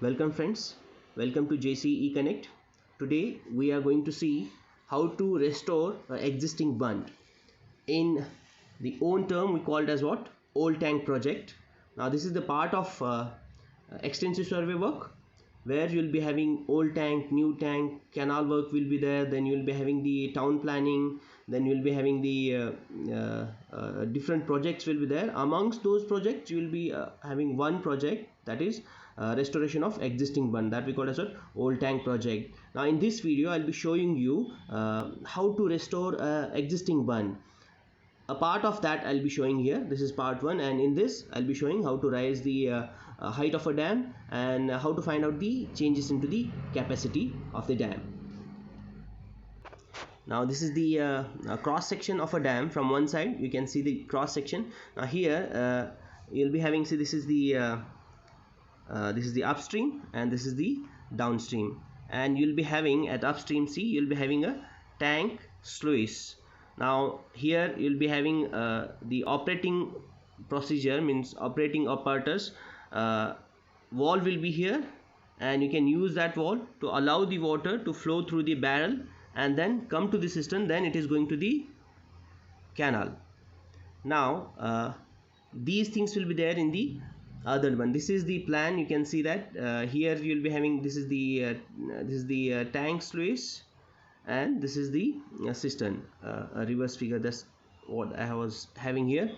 Welcome friends, welcome to JCE Connect. Today we are going to see how to restore an existing bund. In the own term we call it as what? Old tank project. Now this is the part of extensive survey work where you will be having old tank, new tank, canal work will be there, then you will be having the town planning, then you will be having the different projects will be there. Amongst those projects you will be having one project, that is restoration of existing bund, that we call as an old tank project. Now in this video I'll be showing you how to restore existing bund. A part of that I'll be showing here. This is part 1, and in this I'll be showing how to raise the height of a dam and how to find out the changes into the capacity of the dam. Now this is the cross section of a dam. From one side you can see the cross section. Now here you'll be having, see, this is the upstream and this is the downstream, and you'll be having at upstream, see, you'll be having a tank sluice. Now here you'll be having the operating procedure, means operating apparatus. Valve will be here, and you can use that valve to allow the water to flow through the barrel and then come to the cistern, then it is going to the canal. Now these things will be there in the other one. This is the plan. You can see that here you will be having, this is the tank sluice, and this is the cistern, a reverse figure. That's what I was having here.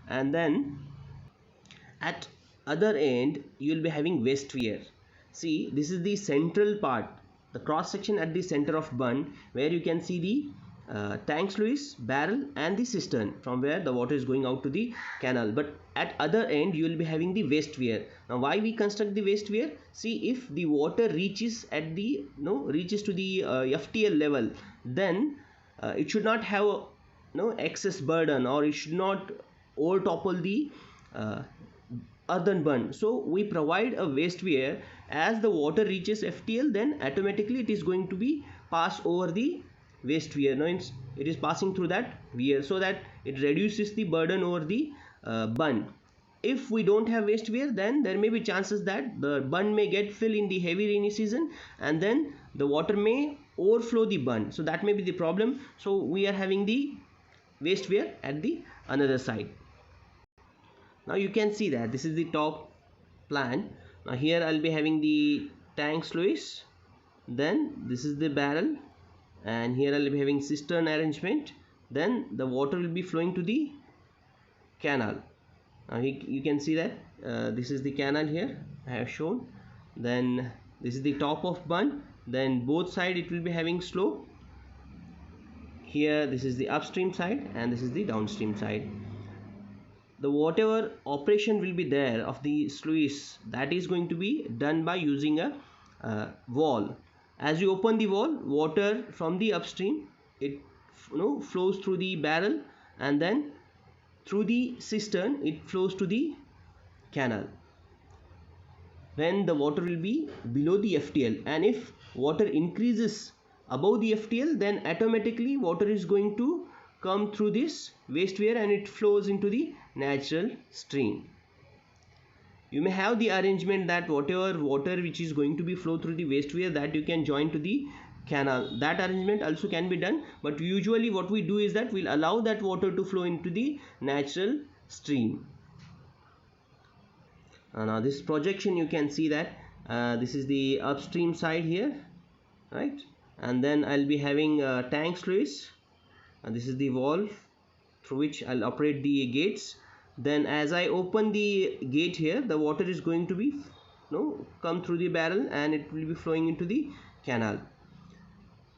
And then at other end you will be having waste weir. See, this is the central part, the cross section at the center of bund, where you can see the tank sluice, barrel and the cistern from where the water is going out to the canal. But at other end you will be having the waste weir. Now why we construct the waste weir? See, if the water reaches at the reaches to the FTL level, then it should not have excess burden, or it should not overtopple the earthen bund. So we provide a waste weir. As the water reaches FTL, then automatically it is going to be pass over the waste weir. Now it is passing through that weir, so that it reduces the burden over the bund. If we don't have waste weir, then there may be chances that the bund may get filled in the heavy rainy season, and then the water may overflow the bund. So that may be the problem. So we are having the waste weir at the another side. Now you can see that this is the top plan. Now here I'll be having the tank sluice, then this is the barrel, and here I'll be having cistern arrangement. Then the water will be flowing to the canal. Now you can see that this is the canal here I have shown. Then this is the top of bund, then both side it will be having slope. Here this is the upstream side and this is the downstream side. The whatever operation will be there of the sluice, that is going to be done by using a valve. As you open the valve, water from the upstream, it flows through the barrel, and then through the cistern it flows to the canal. When the water will be below the FTL, and if water increases above the FTL, then automatically water is going to come through this waste weir and it flows into the natural stream. You may have the arrangement that whatever water which is going to be flow through the waste weir, that you can join to the canal. That arrangement also can be done, but usually what we do is that we'll allow that water to flow into the natural stream. Now this projection, you can see that this is the upstream side here, right? And then I'll be having tank sluice, and this is the valve through which I'll operate the gates. Then as I open the gate here, the water is going to be come through the barrel and it will be flowing into the canal.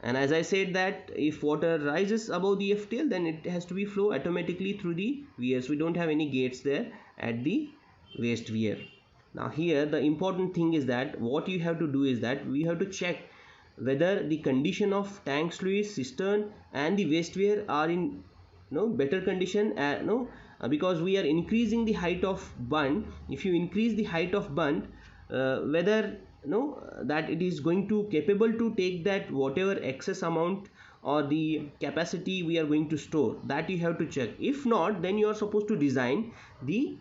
And as I said that if water rises above the FTL, then it has to be flow automatically through the weirs. We don't have any gates there at the waste weir. Now here the important thing is that what you have to do is that we have to check whether the condition of tank sluice, cistern and the waste weir are in better condition, because we are increasing the height of bund. If you increase the height of bund, whether that it is going to capable to take that whatever excess amount or the capacity we are going to store, that you have to check. If not, then you are supposed to design the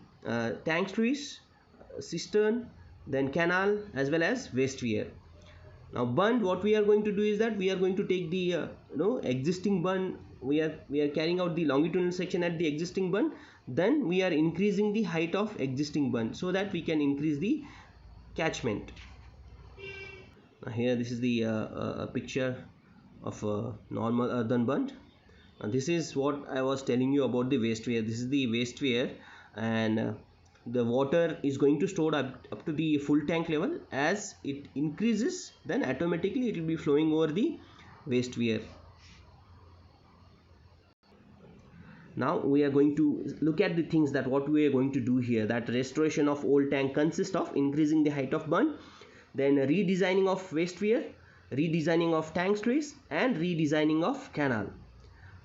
tank sluice, cistern then canal, as well as waste weir. Now bund, what we are going to do is that we are going to take the existing bund. We are carrying out the longitudinal section at the existing bund, then we are increasing the height of existing bund so that we can increase the catchment. Now here this is the picture of a normal earthen bund. This is what I was telling you about the waste weir. This is the waste weir, and the water is going to store up to the full tank level. As it increases, then automatically it will be flowing over the waste weir. Now we are going to look at the things that what we are going to do here. That restoration of old tank consists of increasing the height of bund, then redesigning of waste weir, redesigning of tank sluice, and redesigning of canal.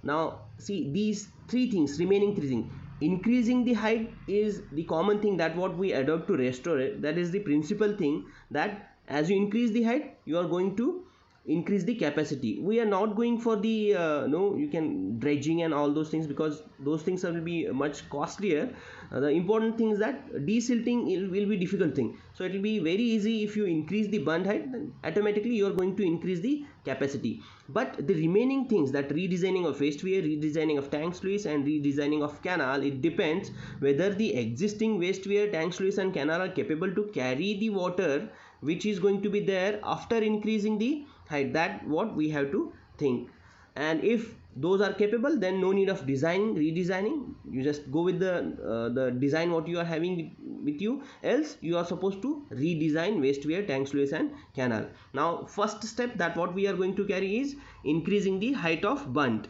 Now see these remaining three things. Increasing the height is the common thing that what we adopt to restore it. That is the principal thing, that as you increase the height, you are going to increase the capacity. We are not going for the you can dredging and all those things, because those things will be much costlier. The important thing is that desilting will be difficult thing, so it will be very easy. If you increase the bund height, then automatically you are going to increase the capacity. But the remaining things, that redesigning of waste weir, redesigning of tank sluice, and redesigning of canal, it depends whether the existing waste weir, tank sluice, and canal are capable to carry the water which is going to be there after increasing the height. That what we have to think. And if those are capable, then no need of redesigning. You just go with the design what you are having with you. Else you are supposed to redesign waste weir, tank sluice, and canal. Now first step that what we are going to carry is increasing the height of bund.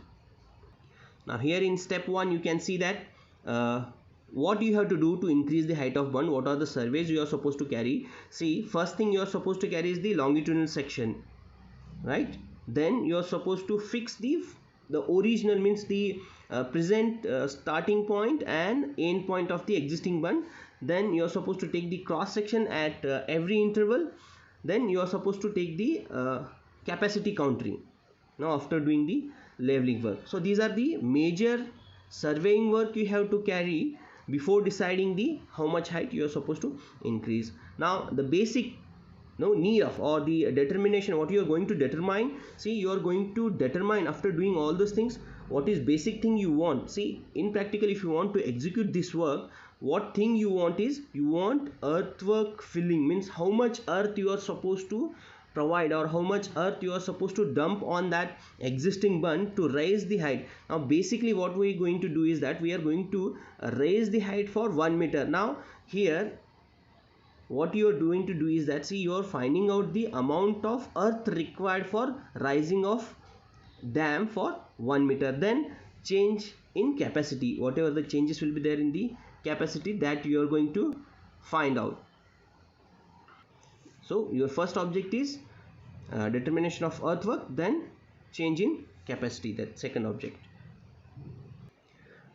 Now here in step 1 you can see that what you have to do to increase the height of bund. What are the surveys you are supposed to carry? See, first thing you are supposed to carry is the longitudinal section, right? Then you are supposed to fix the original, means the present starting point and end point of the existing bund. Then you are supposed to take the cross section at every interval. Then you are supposed to take the capacity countering, now after doing the leveling work. So these are the major surveying work you have to carry before deciding the how much height you are supposed to increase. Now the basic need of, or the determination, what you are going to determine. See, you are going to determine after doing all those things what is basic thing you want. See, in practical, if you want to execute this work, what thing you want is, you want earthwork filling, means how much earth you are supposed to provide, or how much earth you are supposed to dump on that existing bund to raise the height. Now basically what we are going to do is that we are going to raise the height for 1 meter. Now here what you are going to do is that, see, you are finding out the amount of earth required for rising of dam for 1 meter, then change in capacity, whatever the changes will be there in the capacity, that you are going to find out. So your first object is determination of earthwork, then change in capacity, that second object.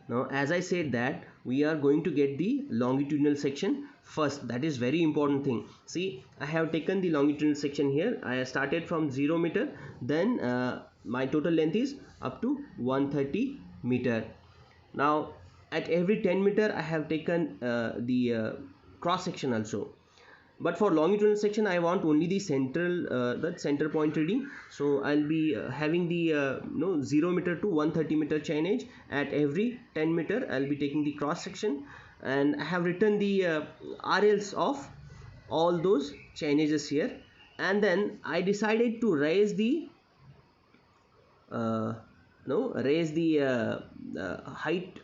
Now as I said that we are going to get the longitudinal section first. That is very important thing. See, I have taken the longitudinal section here. I started from 0 meter, then my total length is up to 130 meter. Now at every 10 meter I have taken the cross section also. But for longitudinal section I want only the central the center point reading. So I'll be having the 0 meter to 130 meter chainage. At every 10 meter I'll be taking the cross section, and I have written the RLs of all those chainages here. And then I decided to raise the height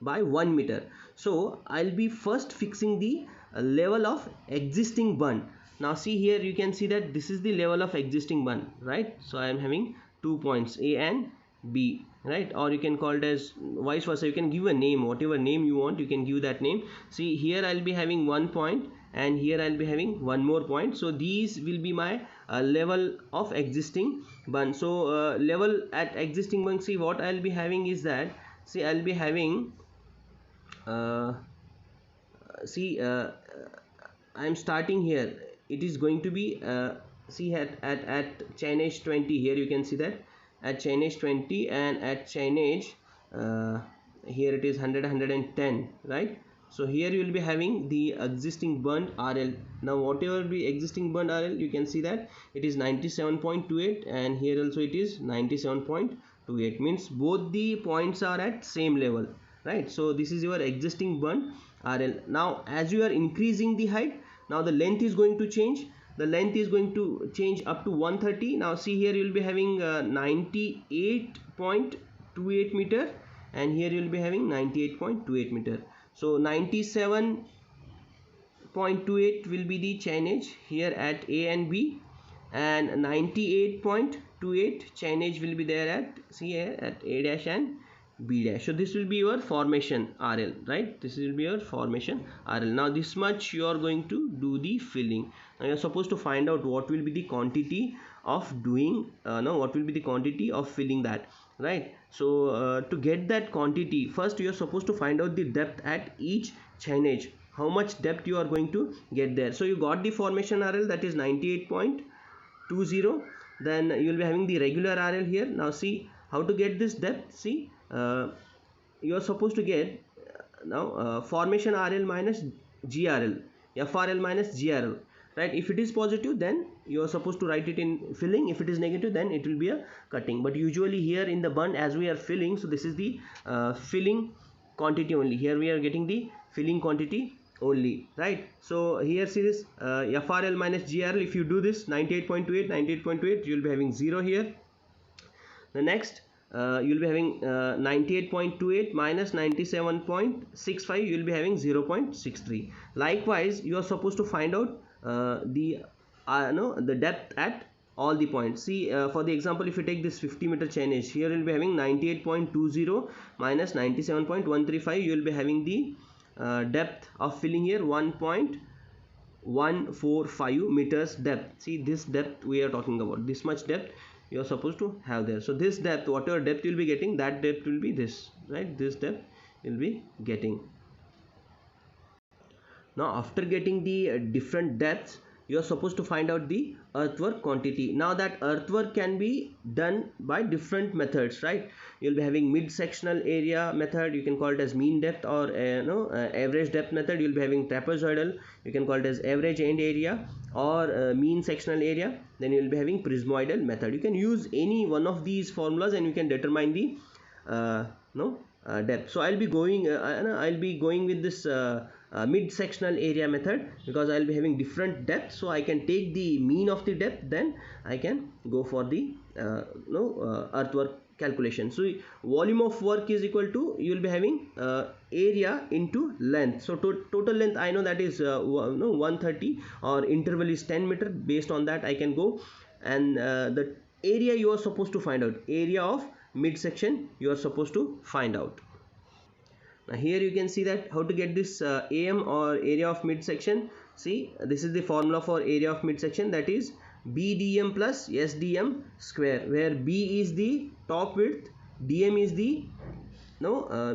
by 1 meter. So I'll be first fixing the level of existing bund. Now see, here you can see that this is the level of existing bund, right? So I am having 2 points, A and B, right? Or you can call it as vice versa. You can give a name, whatever name you want, you can give that name. See, here I'll be having 1 point, and here I'll be having one more point. So these will be my level of existing bund. So level at existing bund, see what I'll be having is that, see, I'll be having I am starting here. It is going to be see, at chainage 20, here you can see that at chainage 20, and at chainage here it is 100, 110, right? So here you will be having the existing bund RL Now whatever be existing bund RL, you can see that it is 97.28, and here also it is 97.28, means both the points are at same level, right? So this is your existing bund RL. Now as you are increasing the height, now the length is going to change. The length is going to change up to 130. Now see, here you will be having 98.28 meter, and here you will be having 98.28 meter. So 97.28 will be the chainage here at A and B, and 98.28 chainage will be there at here at A dash and B dash. So this will be your formation RL, right? This will be your formation RL. Now this much you are going to do the filling. Now you are supposed to find out what will be the quantity of doing what will be the quantity of filling that, right? So to get that quantity, first you are supposed to find out the depth at each chainage, how much depth you are going to get there. So you got the formation RL, that is 98.20. then you will be having the regular RL here. Now see how to get this depth. See, you are supposed to get formation RL minus GRL, FRL minus GRL, right? If it is positive, then you are supposed to write it in filling. If it is negative, then it will be a cutting. But usually here in the bund, as we are filling, so this is the filling quantity only. Here we are getting the filling quantity only, right? So here see this FRL minus GRL. If you do this 98.28, you will be having 0 here. The next you will be having 98.28 minus 97.65, you will be having 0.63. Likewise, you are supposed to find out the depth at all the points. See, for the example, if you take this 50 meter chainage, here you will be having 98.20 minus 97.135, you will be having the depth of filling here 1.145 meters depth. See, this depth we are talking about, this much depth you are supposed to have there. So this depth, whatever depth you will be getting, that depth will be this, right? This depth you will be getting. Now after getting the different depths, you are supposed to find out the earthwork quantity. Now that earthwork can be done by different methods, right? You'll be having mid-sectional area method, you can call it as mean depth, or average depth method. You'll be having trapezoidal, you can call it as average end area, or mean sectional area. Then you'll be having prismoidal method. You can use any one of these formulas and you can determine the depth. So I'll be going with this mid-sectional area method, because I'll be having different depths. So I can take the mean of the depth, then I can go for the earthwork calculation. So volume of work is equal to, you will be having area into length. So total length I know that is 130, or interval is 10 meter. Based on that I can go, and the area you are supposed to find out, area of midsection you are supposed to find out. Now here you can see that how to get this AM, or area of midsection. See, this is the formula for area of midsection, that is BDM plus SDM square, where B is the top width, DM is the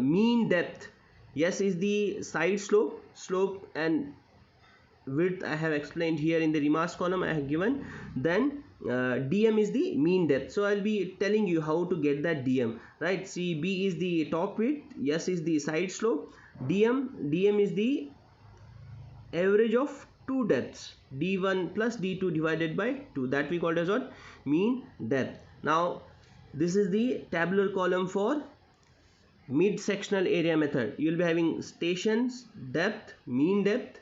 mean depth, S is the side slope and width I have explained here in the remarks column I have given. Then DM is the mean depth. So I'll be telling you how to get that DM, right? See, B is the top width, S is the side slope, DM is the average of two depths, D1 plus D2 divided by 2, that we called as what? Mean depth. Now this is the tabular column for mid-sectional area method. You will be having stations, depth, mean depth,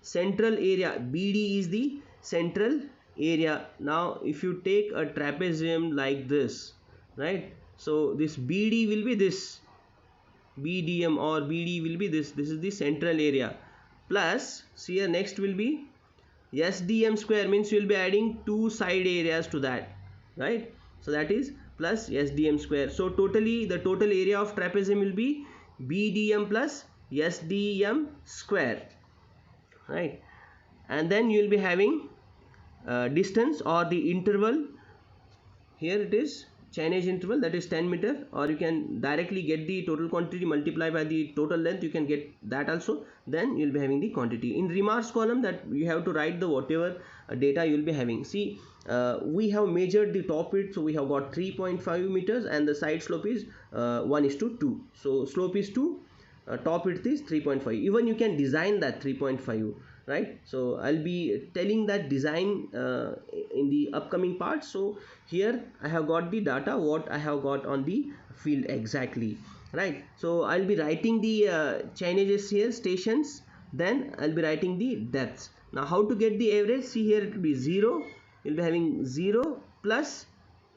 central area, BD is the central area. Now if you take a trapezium like this, right? So this BD will be this, BDM or BD will be this is the central area, plus see here next will be SDM square, means you will be adding two side areas to that, right? So that is plus SDM square. So totally the total area of trapezium will be BDM plus SDM square, right? And then you will be having distance or the interval. Here it is chainage interval, that is 10 meter, or you can directly get the total quantity multiplied by the total length, you can get that also. Then you will be having the quantity in remarks column, that you have to write the whatever data you will be having. See, we have measured the top width, so we have got 3.5 meters, and the side slope is 1:2. So slope is 2, top width is 3.5. even you can design that 3.5, right? So I'll be telling that design in the upcoming part. So here I have got the data what I have got on the field exactly, right? So I'll be writing the chainages here, stations, then I'll be writing the depths. Now how to get the average? See here, it will be 0, you'll be having 0 plus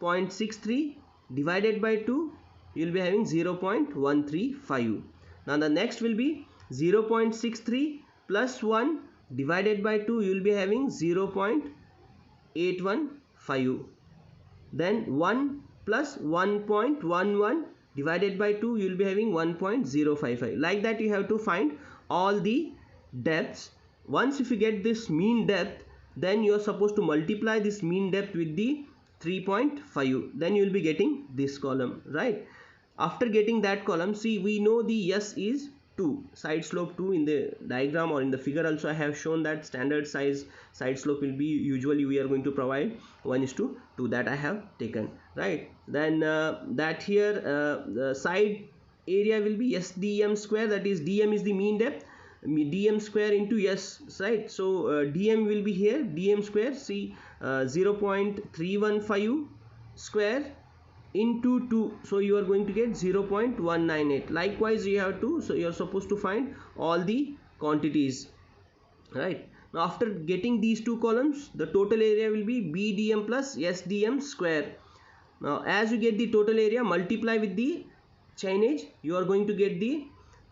0.63 divided by 2, you'll be having 0.135. Now the next will be 0.63 plus 1 divided by 2, you will be having 0.815. Then 1 plus 1.11 divided by 2, you will be having 1.055. Like that you have to find all the depths. Once if you get this mean depth, then you are supposed to multiply this mean depth with the 3.5, then you will be getting this column, right? After getting that column, see, we know the S is 2, side slope 2. In the diagram or in the figure also I have shown that standard size side slope will be, usually we are going to provide 1:2, that I have taken, right? Then that here the side area will be SDM square, that is DM is the mean depth, DM square into S, right? So DM will be here, DM square, see 0.315 square into 2, so you are going to get 0.198. likewise you have to, so you are supposed to find all the quantities, right? Now after getting these two columns, the total area will be BDM plus SDM square. Now as you get the total area, multiply with the chainage, you are going to get the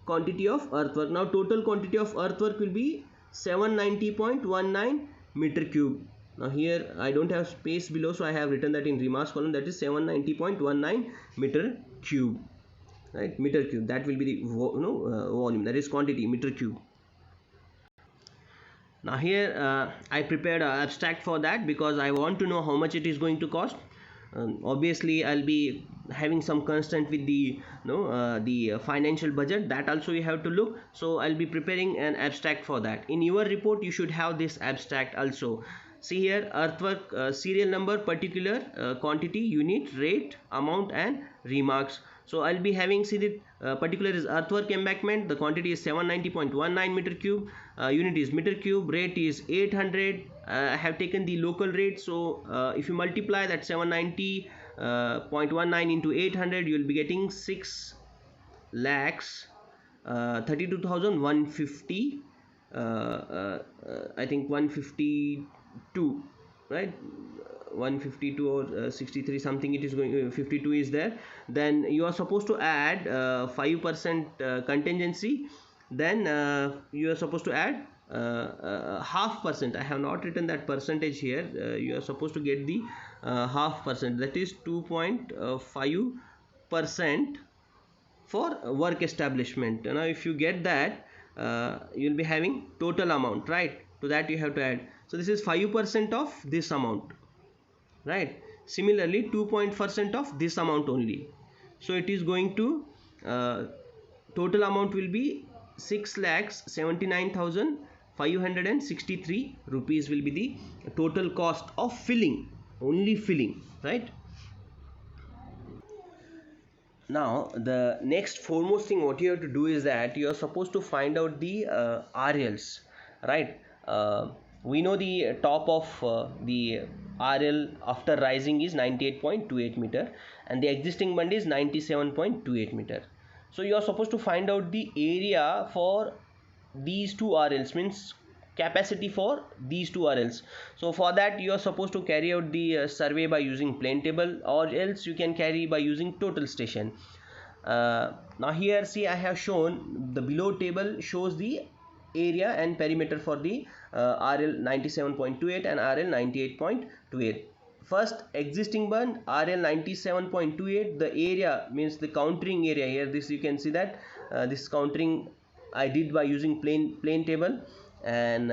quantity of earthwork. Now total quantity of earthwork will be 790.19 meter cube. Now here I don't have space below, so I have written that in remarks column, that is 790.19 meter cube, right? Meter cube, that will be the volume, that is quantity, meter cube. Now here I prepared an abstract for that because I want to know how much it is going to cost. Obviously I'll be having some constraint with the the financial budget, that also you have to look. So I'll be preparing an abstract for that. In your report you should have this abstract also. See here, earthwork serial number, particular quantity, unit, rate, amount and remarks. So I'll be having, see the particular is earthwork embankment, the quantity is 790.19 meter cube, unit is meter cube, rate is 800. I have taken the local rate, so if you multiply that 790.19 into 800, you will be getting 6 lakhs 32,150, I think 152, right? 152 or 63 something, it is going 52 is there. Then you are supposed to add 5% contingency, then you are supposed to add half percent. I have not written that percentage here. You are supposed to get the half percent, that is 2.5% for work establishment. Now if you get that, you will be having total amount, right? To that you have to add, so this is 5% of this amount, right? Similarly 2% of this amount only, so it is going to total amount will be 6,79,563 rupees will be the total cost of filling, only filling, right? Now the next foremost thing what you have to do is that you are supposed to find out the RLs, right? We know the top of the RL after rising is 98.28 meter and the existing bund is 97.28 meter. So you are supposed to find out the area for these two RLs, means capacity for these two RLs. So for that you are supposed to carry out the survey by using plane table, or else you can carry by using total station. Now here see, I have shown the below table shows the area and perimeter for the RL 97.28 and RL 98.28. First existing bund RL 97.28, the area means the countering area here, this you can see that this countering I did by using plane table, and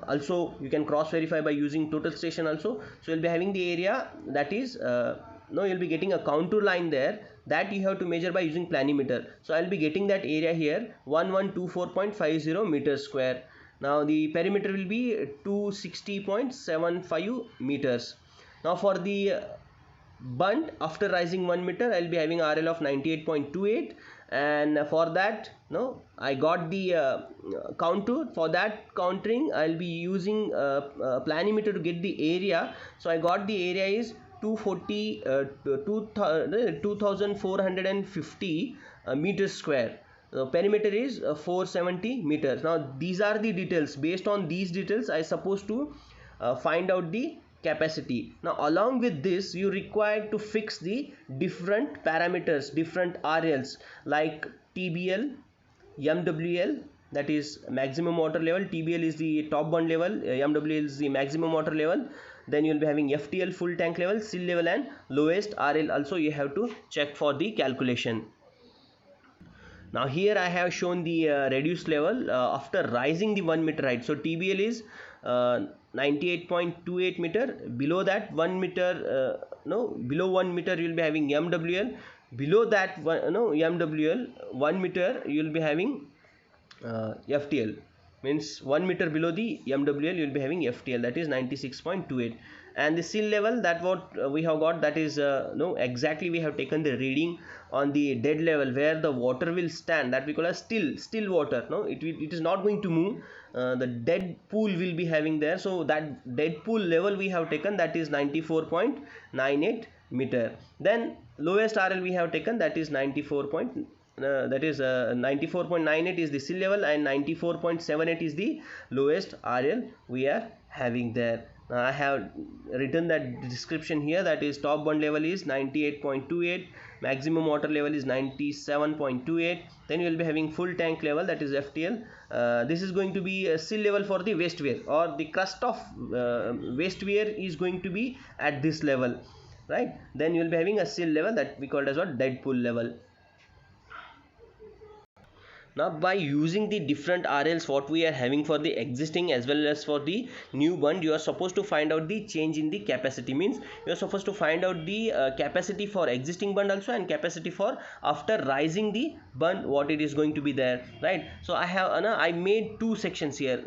also you can cross verify by using total station also. So you'll be having the area, that is you'll be getting a contour line there, that you have to measure by using planimeter. So I'll be getting that area here 1124.50 meters square. Now the perimeter will be 260.75 meters. Now for the bund after rising 1 meter, I'll be having RL of 98.28 and for that I got the contour. For that contouring I'll be using planimeter to get the area. So I got the area is 2450 meters square. The perimeter is 470 meters. Now these are the details. Based on these details I supposed to find out the capacity. Now along with this you require to fix the different parameters, different RLs like TBL, MWL, that is maximum water level. TBL is the top bund level, MWL is the maximum water level. Then you will be having FTL, full tank level, seal level, and lowest RL also you have to check for the calculation. Now here I have shown the reduced level after rising the 1 meter height. So TBL is 98.28 meter. Below that 1 meter, below 1 meter you will be having MWL. Below that MWL 1 meter you will be having FTL. Means 1 meter below the MWL you will be having FTL, that is 96.28. And the seal level, that what we have got, that is exactly we have taken the reading on the dead level where the water will stand, that we call as still water. It is not going to move. The dead pool will be having there. So that dead pool level we have taken, that is 94.98 meter. Then lowest RL we have taken, that is 94.98 is the seal level, and 94.78 is the lowest RL we are having there. I have written that description here, that is top bund level is 98.28, maximum water level is 97.28. then you will be having full tank level, that is FTL. This is going to be a seal level for the waste weir, or the crust of waste weir is going to be at this level, right? Then you will be having a seal level that we called as what, dead pool level. Now by using the different RLs what we are having for the existing as well as for the new bund, you are supposed to find out the change in the capacity. Means you are supposed to find out the capacity for existing bund also, and capacity for after rising the bund what it is going to be there, right? So I made two sections here.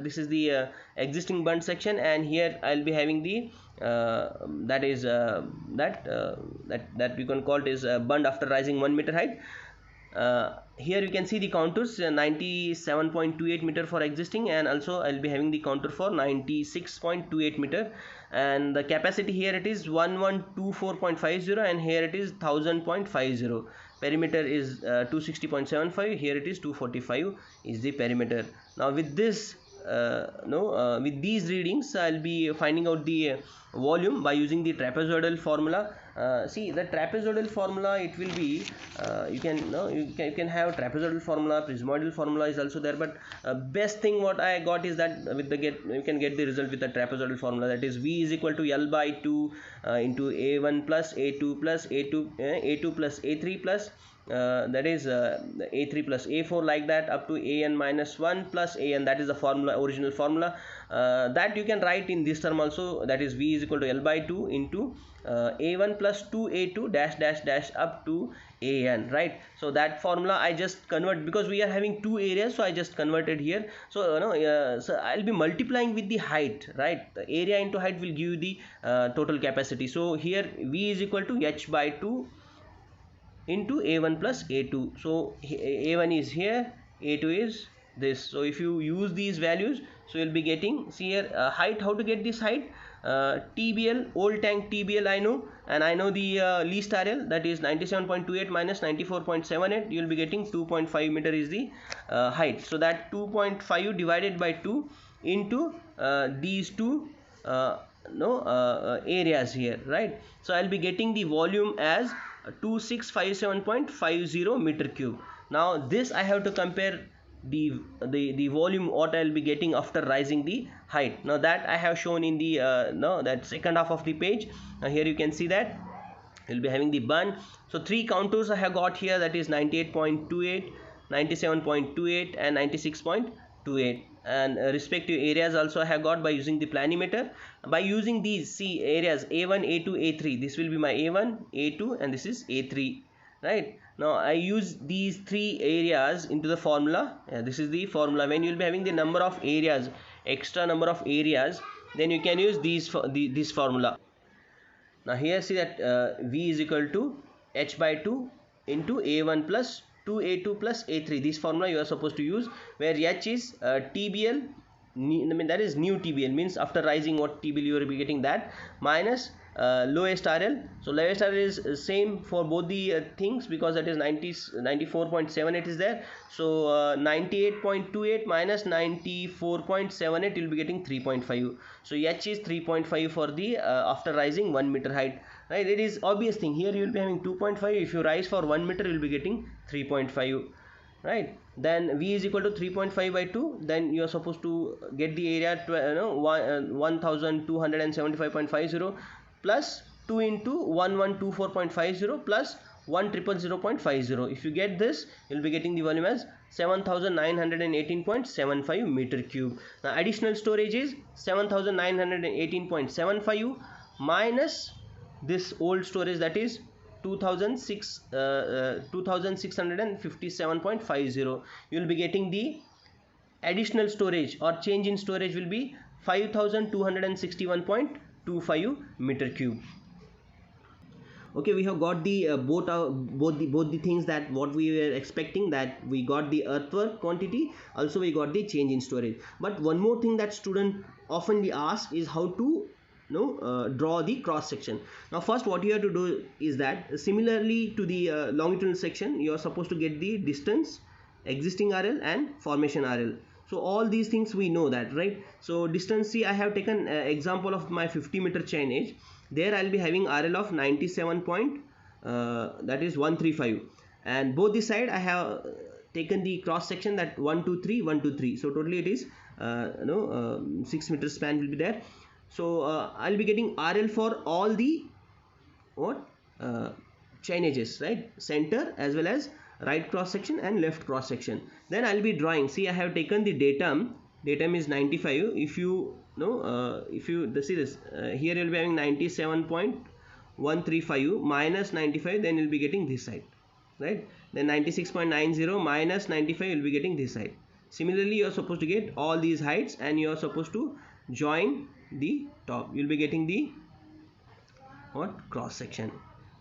This is the existing bund section, and here I'll be having the that we can call it is bund after rising 1 meter height. Here you can see the contours, 97.28 meter for existing, and also I'll be having the contour for 96.28 meter, and the capacity here it is 1124.50, and here it is 1000.50. perimeter is 260.75, here it is 245 is the perimeter. Now with this with these readings I'll be finding out the volume by using the trapezoidal formula. See the trapezoidal formula, it will be you can have trapezoidal formula, prismoidal formula is also there, but best thing what I got is that with you can get the result with the trapezoidal formula, that is V is equal to L by 2 into A1 plus A2 plus A2 plus A3 plus that is A3 plus A4, like that up to AN minus 1 plus AN, that is the formula, original formula. That you can write in this term also, that is V is equal to L by 2 into A1 plus 2A2 dash dash dash up to AN, right? So that formula I just convert, because we are having two areas, so I just converted here. So so I'll be multiplying with the height, right? The area into height will give you the total capacity. So here V is equal to H by 2 into A1 plus A2. So A1 is here, A2 is this. So if you use these values, so you'll be getting, see here height, how to get this height, TBL, old tank TBL I know, and I know the least RL, that is 97.28 minus 94.78, you will be getting 2.5 meter is the height. So that 2.5 divided by 2 into these two areas here, right? So I'll be getting the volume as 2657.50 meter cube. Now this I have to compare the volume what I'll be getting after rising the height. Now that I have shown in the that second half of the page. Now here you can see that you'll be having the bund. So three contours I have got here, that is 98.28, 97.28 and 96.28, and respective areas also I have got by using the planimeter. By using these areas A1, A2, A3, this will be my A1, A2 and this is A3, right? Now I use these three areas into the formula. This is the formula. When you will be having the number of areas, extra number of areas, then you can use this formula. Now here see that V is equal to H by 2 into A1 plus 2A2 plus A3. This formula you are supposed to use, where H is TBL, that is new TBL, means after rising what TBL you will be getting, that minus lowest RL. So lowest RL is same for both the things, because that is 94.78 is there. So 98.28 minus 94.78, you will be getting 3.5. so H is 3.5 for the after rising 1 meter height, right? It is obvious thing. Here you will be having 2.5. if you rise for 1 meter, you will be getting 3.5, right? Then V is equal to 3.5 by 2. Then you are supposed to get the area 1275.50 plus 2 into 1124.50 plus 1,000.50. If you get this, you will be getting the volume as 7918.75 meter cube. Now additional storage is 7918.75 minus this old storage, that is 2657.50. you will be getting the additional storage or change in storage will be 5261.25 meter cube. Okay, we have got the both the things that what we were expecting, that we got the earthwork quantity, also we got the change in storage. But one more thing that student oftenly ask is how to draw the cross section. Now first what you have to do is that similarly to the longitudinal section, you are supposed to get the distance, existing RL and formation RL. So all these things we know that, right? So distance, see I have taken example of my 50 meter chainage. There I will be having RL of 97 that is 135, and both the side I have taken the cross section that 1 2 3 1 2 3. So totally it is 6 meter span will be there. So I'll be getting RL for all the chainages, right? Center as well as right cross section and left cross section. Then I'll be drawing. See, I have taken the datum. Datum is 95. If you see this, here you'll be having 97.135 minus 95. Then you'll be getting this side, right? Then 96.90 minus 95. You'll be getting this side. Similarly, you are supposed to get all these heights, and you are supposed to join the top. You'll be getting the cross section.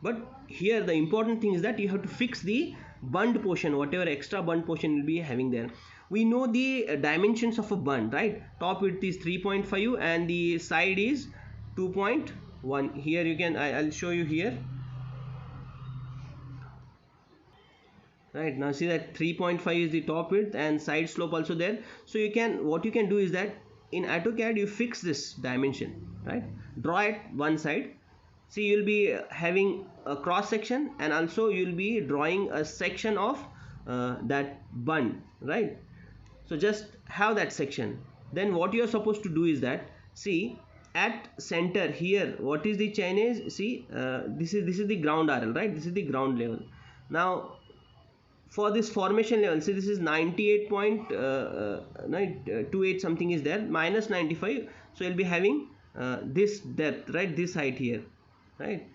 But here the important thing is that you have to fix the bund portion, whatever extra bund portion you'll be having there. We know the dimensions of a bund, right? Top width is 3.5 and the side is 2.1. Here you can, I'll show you here. Right, now see that 3.5 is the top width and side slope also there. So you can, what you can do is that in AutoCAD you fix this dimension, right? Draw it one side. See, you'll be having a cross section, and also you'll be drawing a section of that bund, right? So just have that section. Then what you are supposed to do is that, see, at center here, what is the chainage? See, this is the ground RL, right? This is the ground level. Now for this formation level, see, this is 98.28 something is there, minus 95. So you'll be having this depth, right? This height here, right?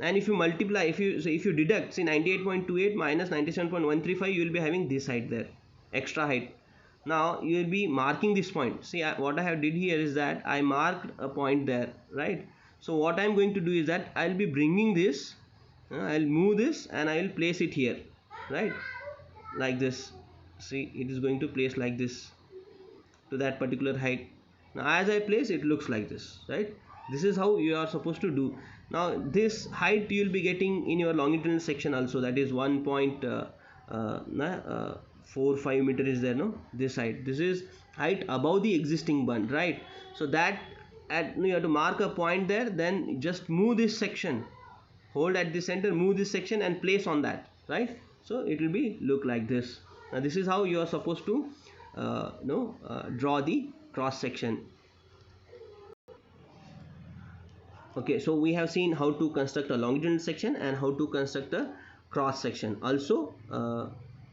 And if you multiply, if you deduct, see, 98.28 minus 97.135, you will be having this height there, extra height. Now you will be marking this point. See, what I have did here is that I marked a point there, right? So what I am going to do is that I will be bringing this, I will move this and I will place it here, right? Like this. See, it is going to place like this to that particular height. Now as I place, it looks like this, right? This is how you are supposed to do. Now this height you will be getting in your longitudinal section also, that is 1.45 meter is there, no? This height, this is height above the existing bund, right? So that you have to mark a point there, then just move this section, hold at the center, move this section and place on that, right? So it will be look like this. Now this is how you are supposed to draw the cross section. Okay, so we have seen how to construct a longitudinal section and how to construct a cross section. Also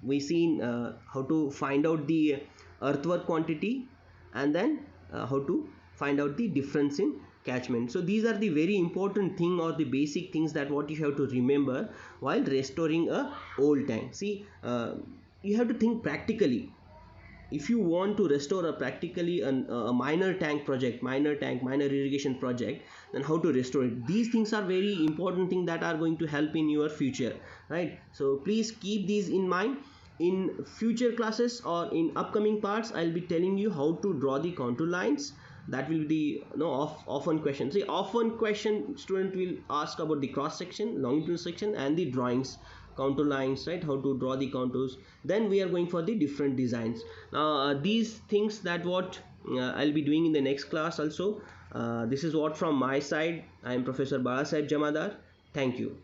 we seen how to find out the earthwork quantity, and then how to find out the difference in catchment. So these are the very important thing, or the basic things that what you have to remember while restoring a old tank. See, you have to think practically. if you want to restore a practically a minor tank project, minor irrigation project, then how to restore it. These things are very important things that are going to help in your future, right? So please keep these in mind. In future classes or in upcoming parts, I'll be telling you how to draw the contour lines. That will be often question. See, often question student will ask about the cross section, longitudinal section, and the drawings, contour lines, right? How to draw the contours. Then we are going for the different designs. Now these things that what I'll be doing in the next class also. This is what from my side. I am Professor Balasaheb Jamadar. Thank you.